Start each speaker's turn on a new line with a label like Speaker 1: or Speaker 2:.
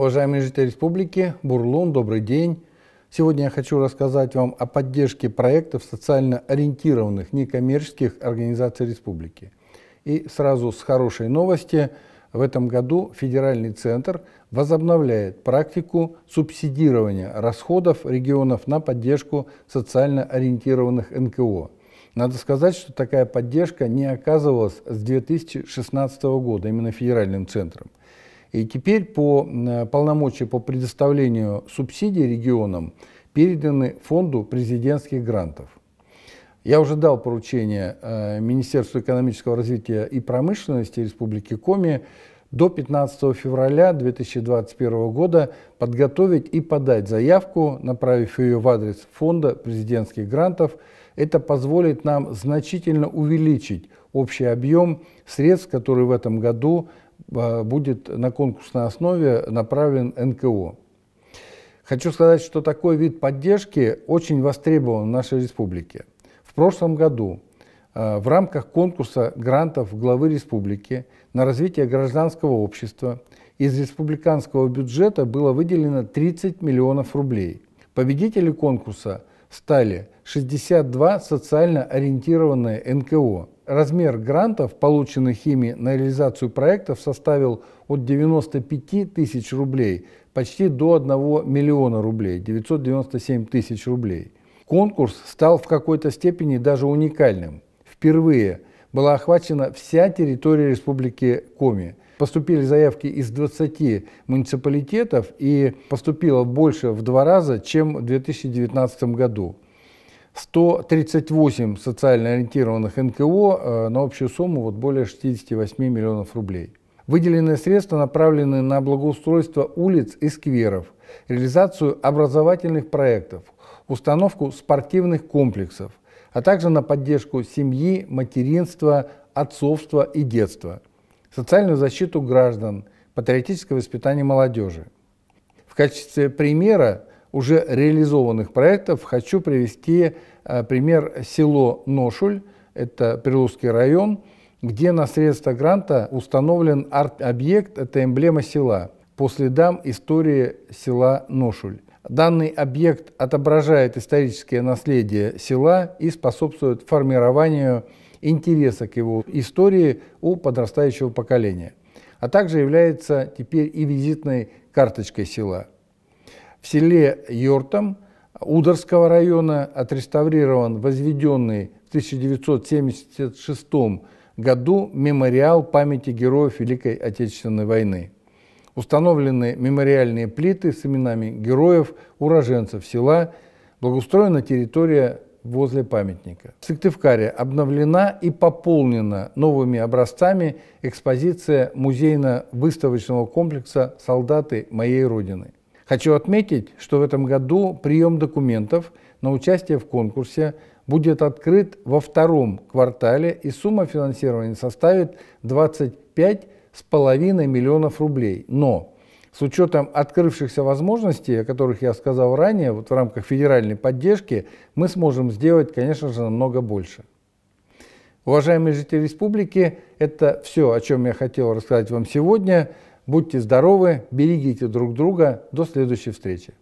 Speaker 1: Уважаемые жители республики, Бурлун, добрый день. Сегодня я хочу рассказать вам о поддержке проектов социально ориентированных некоммерческих организаций республики. И сразу с хорошей новости. В этом году Федеральный центр возобновляет практику субсидирования расходов регионов на поддержку социально ориентированных НКО. Надо сказать, что такая поддержка не оказывалась с 2016 года именно Федеральным центром. И теперь полномочия по предоставлению субсидий регионам переданы Фонду президентских грантов. Я уже дал поручение Министерству экономического развития и промышленности Республики Коми до 15 февраля 2021 года подготовить и подать заявку, направив ее в адрес Фонда президентских грантов. Это позволит нам значительно увеличить общий объем средств, который в этом году будет на конкурсной основе направлен НКО. Хочу сказать, что такой вид поддержки очень востребован в нашей республике. В прошлом году в рамках конкурса грантов главы республики на развитие гражданского общества из республиканского бюджета было выделено 30 миллионов рублей. Победители конкурса стали 62 социально ориентированные НКО. Размер грантов, полученных ими на реализацию проектов, составил от 95 тысяч рублей почти до 1 миллиона рублей, 997 тысяч рублей. Конкурс стал в какой-то степени даже уникальным. Впервые была охвачена вся территория Республики Коми. Поступили заявки из 20 муниципалитетов и поступило больше в 2 раза, чем в 2019 году. 138 социально ориентированных НКО на общую сумму более 68 миллионов рублей. Выделенные средства направлены на благоустройство улиц и скверов, реализацию образовательных проектов, установку спортивных комплексов, а также на поддержку семьи, материнства, отцовства и детства, социальную защиту граждан, патриотическое воспитание молодежи. В качестве примера уже реализованных проектов хочу привести пример село Ношуль, это Прилузский район, где на средства гранта установлен арт-объект, это эмблема села, по следам истории села Ношуль. Данный объект отображает историческое наследие села и способствует формированию интереса к его истории у подрастающего поколения, а также является теперь и визитной карточкой села. В селе Йортом Ударского района отреставрирован возведенный в 1976 году мемориал памяти героев Великой Отечественной войны. Установлены мемориальные плиты с именами героев, уроженцев села, благоустроена территория возле памятника. В Сыктывкаре обновлена и пополнена новыми образцами экспозиция музейно-выставочного комплекса «Солдаты моей Родины». Хочу отметить, что в этом году прием документов на участие в конкурсе будет открыт во 2-м квартале, и сумма финансирования составит 25,5 миллионов рублей. Но с учетом открывшихся возможностей, о которых я сказал ранее, в рамках федеральной поддержки, мы сможем сделать, конечно же, намного больше. Уважаемые жители республики, это все, о чем я хотел рассказать вам сегодня. Будьте здоровы, берегите друг друга. До следующей встречи.